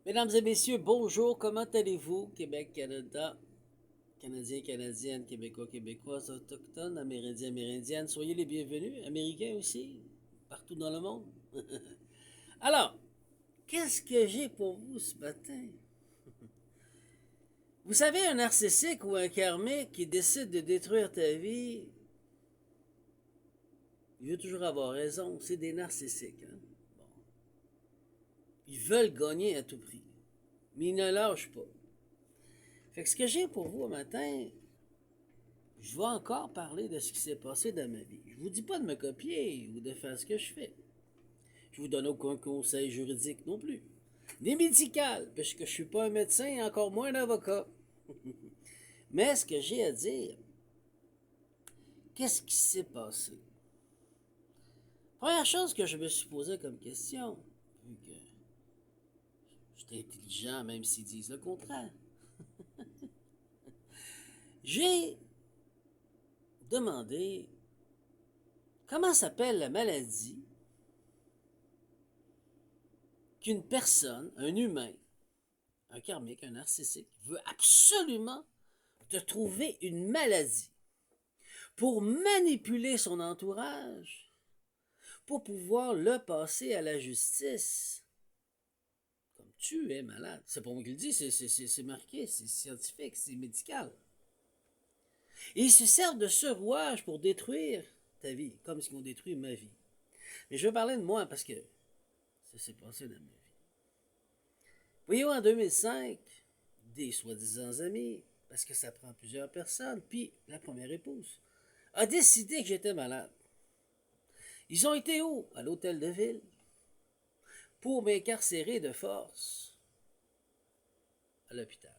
Mesdames et messieurs, bonjour, comment allez-vous? Québec, Canada, Canadiens, Canadiennes, Québécois, Québécoises, Autochtones, Amérindiens, Amérindiennes, soyez les bienvenus, Américains aussi, partout dans le monde. Alors, qu'est-ce que j'ai pour vous ce matin? Vous savez, un narcissique ou un karmique qui décide de détruire ta vie, il veut toujours avoir raison, c'est des narcissiques. Hein? Bon. Ils veulent gagner à tout prix, mais ils ne lâchent pas. Fait que ce que j'ai pour vous ce matin, je vais encore parler de ce qui s'est passé dans ma vie. Je vous dis pas de me copier ou de faire ce que je fais. Je vous donne aucun conseil juridique non plus. Ni médical, puisque je suis pas un médecin et encore moins un avocat. Mais ce que j'ai à dire, qu'est-ce qui s'est passé? Première chose que je me suis posée comme question, vu que j'étais intelligent même s'ils disent le contraire, j'ai demandé comment s'appelle la maladie qu'une personne, un humain, un karmique, un narcissique, veut absolument te trouver une maladie pour manipuler son entourage, pour pouvoir le passer à la justice. Comme tu es malade. C'est pas moi qui le dis, c'est marqué, c'est scientifique, c'est médical. Et ils se servent de ce rouage pour détruire ta vie, comme ils ont détruit ma vie. Mais je veux parler de moi parce que ça s'est passé dans ma vie. Voyez-vous, en 2005, des soi-disant amis, parce que ça prend plusieurs personnes, puis la première épouse, a décidé que j'étais malade. Ils ont été où? À l'hôtel de ville, pour m'incarcérer de force à l'hôpital.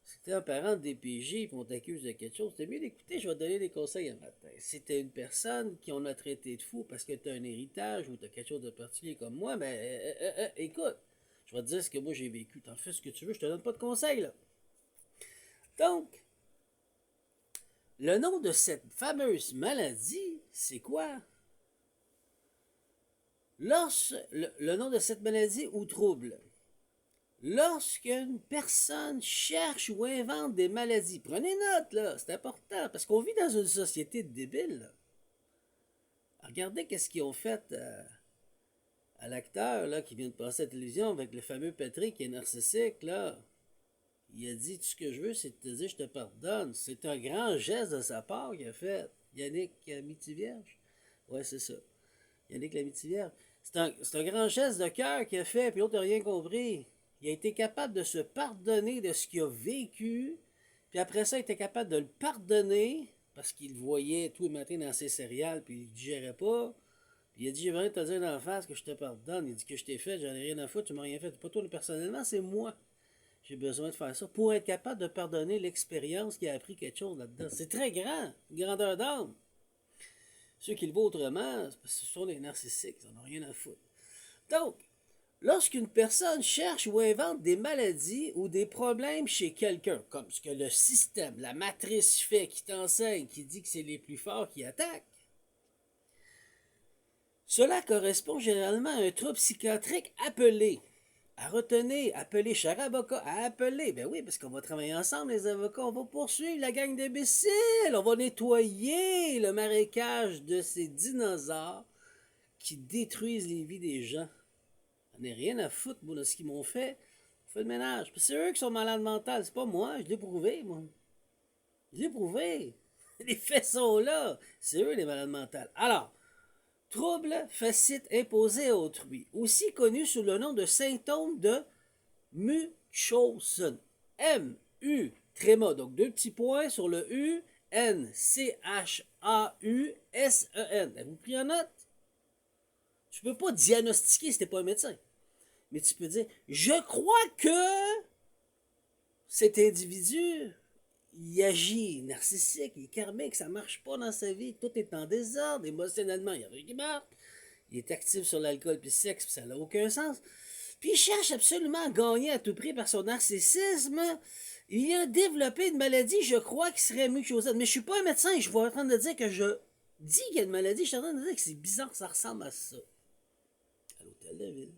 C'était un parent de DPJ et on t'accuse de quelque chose. C'était mieux d'écouter, je vais te donner des conseils un matin. C'était une personne qu'on a traité de fou parce que tu as un héritage ou tu as quelque chose de particulier comme moi, ben écoute, je vais te dire ce que moi j'ai vécu. T'en fais ce que tu veux, je te donne pas de conseils là. Donc, le nom de cette fameuse maladie, c'est quoi? Le nom de cette maladie ou trouble. Lorsqu'une personne cherche ou invente des maladies, prenez note, là, c'est important, parce qu'on vit dans une société de débiles. Là. Regardez qu'est-ce qu'ils ont fait à l'acteur là, qui vient de passer à la télévision avec le fameux Patrick qui est narcissique. Là. Il a dit, tout ce que je veux, c'est de te dire, je te pardonne. C'est un grand geste de sa part qu'il a fait. Yannick Mitivierge. Ouais, c'est ça. Yannick Lamitivière. C'est un grand geste de cœur qu'il a fait, puis l'autre n'a rien compris. Il a été capable de se pardonner de ce qu'il a vécu, puis après ça, il était capable de le pardonner, parce qu'il le voyait tous les matins dans ses céréales, puis il ne digérait pas. Puis il a dit, j'ai besoin de te dire d'en face que je te pardonne. Il dit que je t'ai fait, j'en ai rien à foutre, tu m'as rien fait. Pas toi personnellement, c'est moi. J'ai besoin de faire ça pour être capable de pardonner l'expérience qui a appris quelque chose là-dedans. C'est très grand, une grandeur d'âme. Ceux qui le voient autrement, c'est parce que ce sont des narcissiques, ils n'en ont rien à foutre. Donc, lorsqu'une personne cherche ou invente des maladies ou des problèmes chez quelqu'un, comme ce que le système, la matrice fait, qui t'enseigne, qui dit que c'est les plus forts qui attaquent, cela correspond généralement à un trouble psychiatrique appelé. À retenir, appeler cher avocat, à appeler. Ben oui, parce qu'on va travailler ensemble, les avocats, on va poursuivre la gang d'imbéciles, on va nettoyer le marécage de ces dinosaures qui détruisent les vies des gens. On n'est rien à foutre, moi, de ce qu'ils m'ont fait. On fait le ménage. C'est eux qui sont malades mentales, c'est pas moi, je l'ai prouvé, moi. Je l'ai prouvé. Les faits sont là. C'est eux les malades mentales. Alors, trouble facite imposé à autrui, aussi connu sous le nom de symptôme de Munchausen. M-U, tréma, donc deux petits points sur le U, N-C-H-A-U-S-E-N. Avez-vous pris en note? Tu peux pas diagnostiquer si t'es pas un médecin. Mais tu peux dire, je crois que cet individu, il agit narcissique, il est karmique, ça marche pas dans sa vie, tout est en désordre, émotionnellement, il y a rien qui marche, il est actif sur l'alcool puis le sexe, puis ça n'a aucun sens. Puis il cherche absolument à gagner à tout prix par son narcissisme. Il a développé une maladie, je crois, qui serait mucosale. Mais je suis pas un médecin, je suis en train de dire que je dis qu'il y a une maladie, je suis en train de dire que c'est bizarre, ça ressemble à ça. À l'hôtel de ville.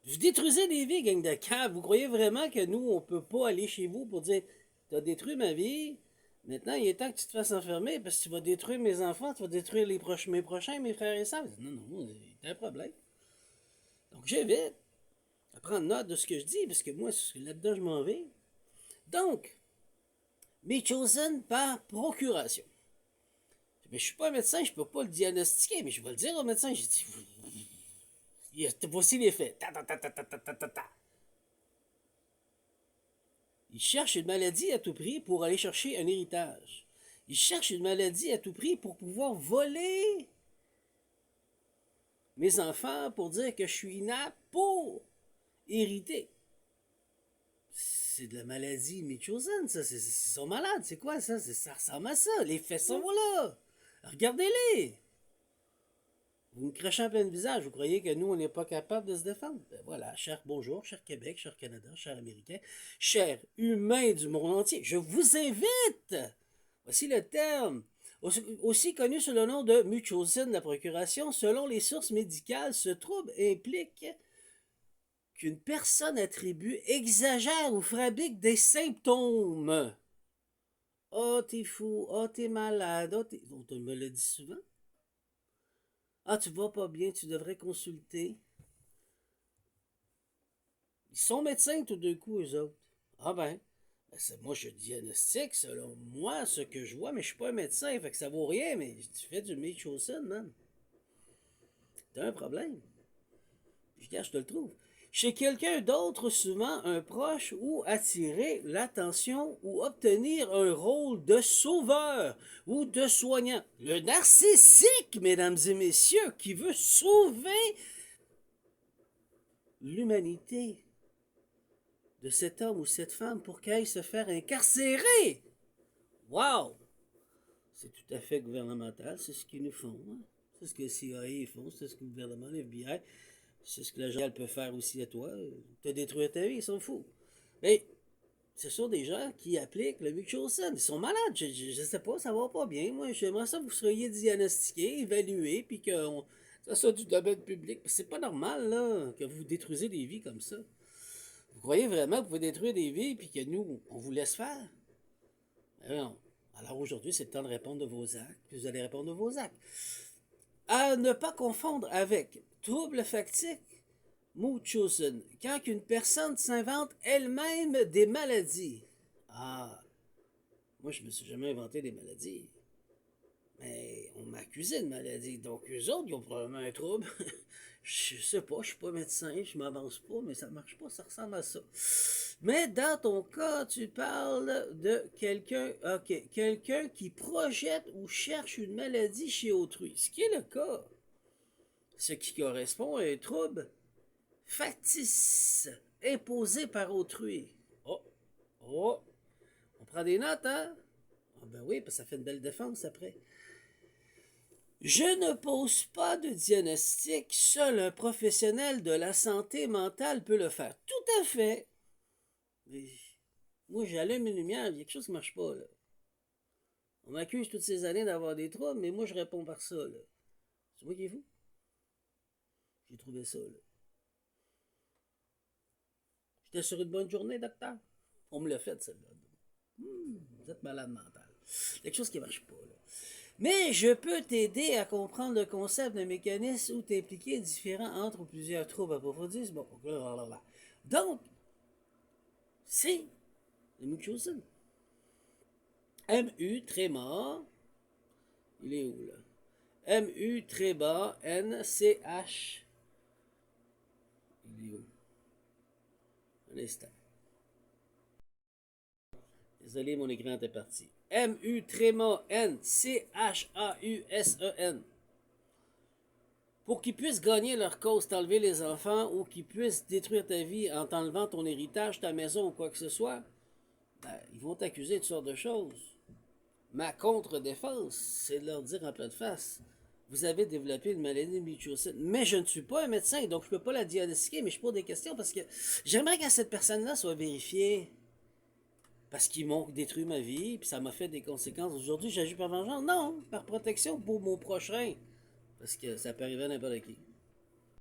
Vous détruisez des vies, gang de cave. Vous croyez vraiment que nous, on peut pas aller chez vous pour dire t'as détruit ma vie, maintenant il est temps que tu te fasses enfermer parce que tu vas détruire mes enfants, tu vas détruire mes prochains, mes frères et sœurs. Non, non, c'est un problème. Donc j'évite à prendre note de ce que je dis parce que moi, là-dedans, je m'en vais. Donc, Mitchelson par procuration. Mais je suis pas un médecin, je peux pas le diagnostiquer, mais je vais le dire au médecin. J'ai dit, voici les faits. Ta, ta, ta, ta, ta, ta, ta, ta. Il cherche une maladie à tout prix pour aller chercher un héritage. Il cherche une maladie à tout prix pour pouvoir voler mes enfants pour dire que je suis inapte pour hériter. C'est de la maladie Mitchelson, ça. Ils sont malades, c'est quoi ça? Ça ressemble à ça. Les faits sont là. Regardez-les. Vous me crachez en plein visage, vous croyez que nous, on n'est pas capable de se défendre? Ben voilà, cher bonjour, cher Québec, cher Canada, cher Américain, cher humain du monde entier, je vous invite! Voici le terme. Aussi connu sous le nom de Munchausen de la procuration, selon les sources médicales, ce trouble implique qu'une personne attribue, exagère ou fabrique des symptômes. Oh, t'es fou, oh, t'es malade, oh, on me le dit souvent. Ah, tu vas pas bien, tu devrais consulter. Ils sont médecins tout d'un coup, eux autres. Ah ben moi je diagnostique selon moi ce que je vois, mais je suis pas un médecin, fait que ça vaut rien, mais tu fais du Mitchelson, man. T'as un problème. Je te le trouve. Chez quelqu'un d'autre, souvent un proche, ou attirer l'attention ou obtenir un rôle de sauveur ou de soignant. Le narcissique, mesdames et messieurs, qui veut sauver l'humanité de cet homme ou cette femme pour qu'elle aille se faire incarcérer. Wow! C'est tout à fait gouvernemental, c'est ce qu'ils nous font. Hein? C'est ce que le CIA font, c'est ce que le gouvernement, l'FBI, c'est ce que la GL peut faire aussi à toi. Te détruire ta vie, ils s'en foutent. Mais ce sont des gens qui appliquent le Munchausen. Ils sont malades, je sais pas, ça va pas bien. Moi, j'aimerais ça que vous seriez diagnostiqués, évalués, puis que ça soit du domaine public. C'est pas normal, là, que vous détruisez des vies comme ça. Vous croyez vraiment que vous pouvez détruire des vies puis que nous, on vous laisse faire? Non. Alors aujourd'hui, c'est le temps de répondre de vos actes, puis vous allez répondre de vos actes. À ne pas confondre avec trouble factique, Munchausen, quand une personne s'invente elle-même des maladies. Ah, moi je me suis jamais inventé des maladies. Mais on m'a accusé de maladie. Donc, eux autres, ils ont probablement un trouble. Je sais pas, je suis pas médecin, je m'avance pas, mais ça marche pas, ça ressemble à ça. Mais dans ton cas, tu parles de quelqu'un, ok, quelqu'un qui projette ou cherche une maladie chez autrui. Ce qui est le cas. Ce qui correspond à un trouble factice, imposé par autrui. Oh, oh, on prend des notes, hein? Ah ben oui, parce que ça fait une belle défense après. Je ne pose pas de diagnostic, seul un professionnel de la santé mentale peut le faire. Tout à fait. Mais moi, j'allume une lumière, il y a quelque chose qui ne marche pas, là. On m'accuse toutes ces années d'avoir des troubles, mais moi, je réponds par ça, là. C'est moi qui est fou? J'ai trouvé ça, là. J'étais sur une bonne journée, docteur. On me l'a fait, celle-là. Vous êtes malade mental. Il y a quelque chose qui ne marche pas, là. Mais je peux t'aider à comprendre le concept d'un mécanisme où t'impliquer différents entre plusieurs troubles approfondis. Bon, blablabla. Donc, c'est le Munchausen. M-U, tréma. Il est où, là? M-U, tréma, N-C-H. Il est où? Un instant. Désolé, mon écran était parti. M-U, tréma, N, C-H-A-U-S-E-N. Pour qu'ils puissent gagner leur cause, t'enlever les enfants, ou qu'ils puissent détruire ta vie en t'enlevant ton héritage, ta maison ou quoi que ce soit, ben, ils vont t'accuser de toutes sortes de choses. Ma contre-défense, c'est de leur dire en pleine face, vous avez développé une maladie de Munchausen. Mais je ne suis pas un médecin, donc je ne peux pas la diagnostiquer, mais je pose des questions parce que j'aimerais que cette personne-là soit vérifiée. Parce qu'ils m'ont détruit ma vie, puis ça m'a fait des conséquences. Aujourd'hui, j'agis par vengeance. Non, par protection pour mon prochain. Parce que ça peut arriver à n'importe qui.